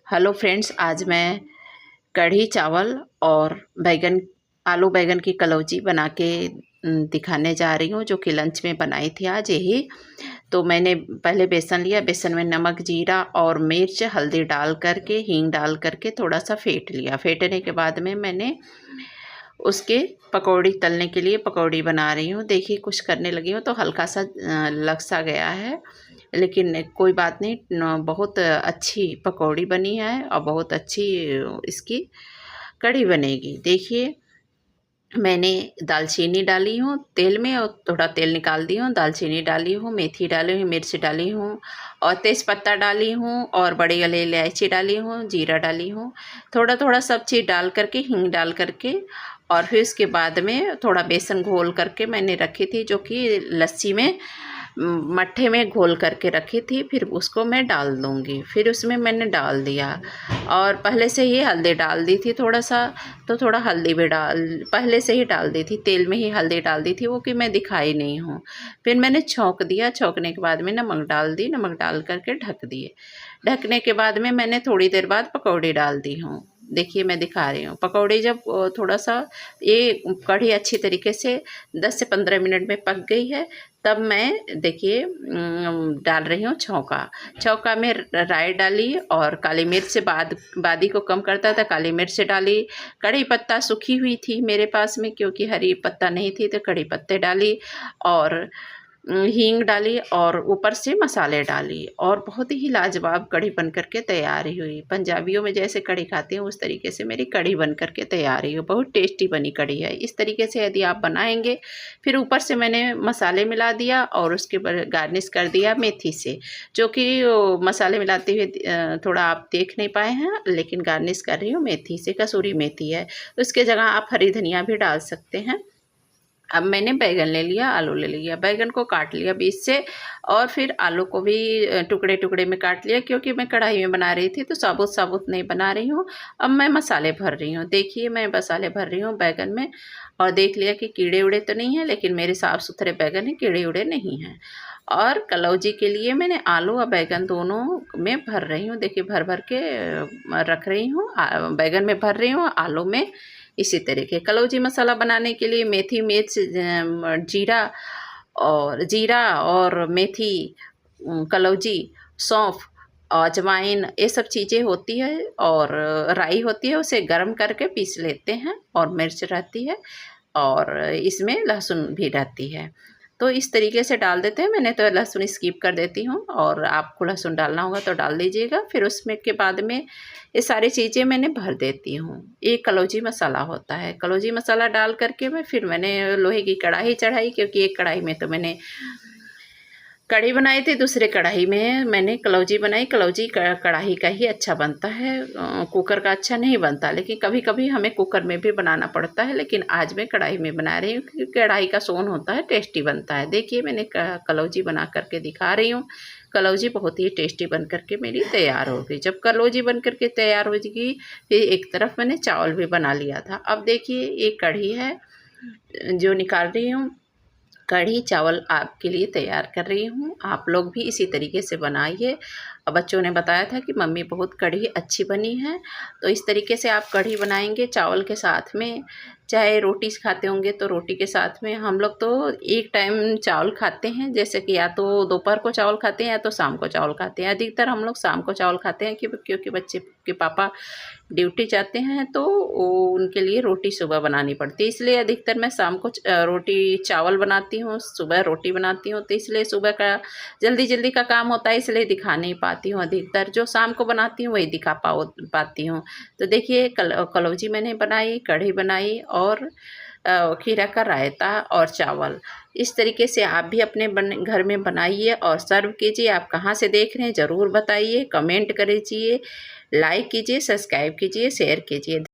Hello friends, आज मैं कढ़ी चावल और बैगन आलू बैगन की कलौजी बना के दिखाने जा रही हूँ, जो कि लंच में बनाई थी आज यही। तो मैंने पहले बेसन लिया, बेसन में नमक, जीरा और मिर्च, हल्दी डाल करके, हींग डाल करके थोड़ा सा फेंट लिया। फेंटने के बाद में मैंने उसके पकौड़ी तलने के लिए पकौड़ी बना रही हूँ। देखिए, कुछ करने लगी हूँ तो हल्का सा लग सा गया है, लेकिन कोई बात नहीं। बहुत अच्छी पकौड़ी बनी है और बहुत अच्छी इसकी कढ़ी बनेगी। देखिए, मैंने दालचीनी डाली हूँ तेल में और थोड़ा तेल निकाल दी हूँ। दालचीनी डाली हूँ, मेथी डाली हूँ, मिर्च डाली हूँ और तेज़पत्ता डाली हूँ और बड़ी वाली इलायची डाली हूँ, जीरा डाली हूँ। थोड़ा थोड़ा सब चीज़ डाल करके, हींग डाल करके, और फिर उसके बाद में थोड़ा बेसन घोल करके मैंने रखी थी, जो कि लस्सी में मट्ठे में घोल करके रखी थी। फिर उसको मैं डाल दूँगी। फिर उसमें मैंने डाल दिया और पहले से ही हल्दी डाल दी थी थोड़ा सा, तो थोड़ा हल्दी भी पहले से ही डाल दी थी, तेल में ही हल्दी डाल दी थी, वो कि मैं दिखाई नहीं हूँ। फिर मैंने छौंक दिया, छौंकने के बाद में नमक डाल दी, नमक डाल करके ढक दिए। ढकने के बाद में मैंने थोड़ी देर बाद पकौड़ी डाल दी हूँ। देखिए, मैं दिखा रही हूँ पकौड़ी। जब थोड़ा सा ये कढ़ी अच्छी तरीके से 10 से 15 मिनट में पक गई है, तब मैं देखिए डाल रही हूँ छौंका। छौंका में राई डाली और काली मिर्च से बादी को कम करता था, काली मिर्च डाली। कड़ी पत्ता सूखी हुई थी मेरे पास में, क्योंकि हरी पत्ता नहीं थी, तो कड़ी पत्ते डाली और हींग डाली और ऊपर से मसाले डाली और बहुत ही लाजवाब कढ़ी बन करके तैयार हुई। पंजाबियों में जैसे कढ़ी खाते हैं उस तरीके से मेरी कढ़ी बन करके तैयार हुई। बहुत टेस्टी बनी कढ़ी है। इस तरीके से यदि आप बनाएंगे, फिर ऊपर से मैंने मसाले मिला दिया और उसके बाद गार्निश कर दिया मेथी से, जो कि मसाले मिलाते हुए थोड़ा आप देख नहीं पाए हैं, लेकिन गार्निश कर रही हूँ मेथी से। कसूरी मेथी है, उसके जगह आप हरी धनिया भी डाल सकते हैं। अब मैंने बैगन ले लिया, आलू ले लिया, बैगन को काट लिया बीच से और फिर आलू को भी टुकड़े टुकड़े में काट लिया, क्योंकि मैं कढ़ाई में बना रही थी तो साबुत साबुत नहीं बना रही हूँ। अब मैं मसाले भर रही हूँ। देखिए, मैं मसाले भर रही हूँ बैगन में और देख लिया कि कीड़े उड़े तो नहीं है, लेकिन मेरे साफ़ सुथरे बैगन हैं, कीड़े उड़े नहीं हैं। और कलौजी के लिए मैंने आलू और बैगन दोनों में भर रही हूँ। देखिए, भर भर के रख रही हूँ। बैगन में भर रही हूँ, आलू में इसी तरीके। कलौजी मसाला बनाने के लिए मेथी, मिर्च, जीरा और मेथी, कलौजी, सौंफ, अजवाइन, ये सब चीज़ें होती है और राई होती है। उसे गर्म करके पीस लेते हैं और मिर्च रहती है और इसमें लहसुन भी रहती है। तो इस तरीके से डाल देते हैं। मैंने तो लहसुन स्किप कर देती हूँ और आपको लहसुन डालना होगा तो डाल दीजिएगा। फिर उसमें के बाद में ये सारी चीज़ें मैंने भर देती हूँ। ये कलौजी मसाला होता है। कलौजी मसाला डाल करके मैंने लोहे की कढ़ाई चढ़ाई, क्योंकि एक कढ़ाई में तो मैंने कढ़ी बनाई थी, दूसरे कढ़ाई में मैंने कलौजी बनाई। कलौजी कढ़ाई का ही अच्छा बनता है, कुकर का अच्छा नहीं बनता, लेकिन कभी कभी हमें कुकर में भी बनाना पड़ता है। लेकिन आज मैं कढ़ाई में बना रही हूँ, क्योंकि कढ़ाई का सोन होता है, टेस्टी बनता है। देखिए, मैंने कलौजी बना करके दिखा रही हूँ। कलौजी बहुत ही टेस्टी बन करके मेरी तैयार हो गई। जब कलौजी बन करके तैयार हो गई, फिर एक तरफ मैंने चावल भी बना लिया था। अब देखिए, ये कढ़ी है जो निकाल रही हूँ। कढ़ी चावल आपके लिए तैयार कर रही हूँ। आप लोग भी इसी तरीके से बनाइए। बच्चों ने बताया था कि मम्मी बहुत कढ़ी अच्छी बनी है, तो इस तरीके से आप कढ़ी बनाएंगे चावल के साथ में। चाहे रोटी खाते होंगे तो रोटी के साथ में। हम लोग तो एक टाइम चावल खाते हैं, जैसे कि या तो दोपहर को चावल खाते हैं या तो शाम को चावल खाते हैं। अधिकतर हम लोग शाम को चावल खाते हैं, क्योंकि बच्चे के पापा ड्यूटी जाते हैं तो उनके लिए रोटी सुबह बनानी पड़ती है। इसलिए अधिकतर मैं शाम को रोटी चावल बनाती हूँ, सुबह रोटी बनाती हूँ। तो इसलिए सुबह का जल्दी जल्दी का काम होता है, इसलिए दिखा नहीं पाती हूँ। अधिकतर जो शाम को बनाती हूँ वही दिखा पाती हूँ। तो देखिए, कलौजी मैंने बनाई, कढ़ी बनाई और खीरा का रायता और चावल। इस तरीके से आप भी अपने घर में बनाइए और सर्व कीजिए। आप कहाँ से देख रहे हैं ज़रूर बताइए, कमेंट कीजिए, लाइक कीजिए, सब्सक्राइब कीजिए, शेयर कीजिए।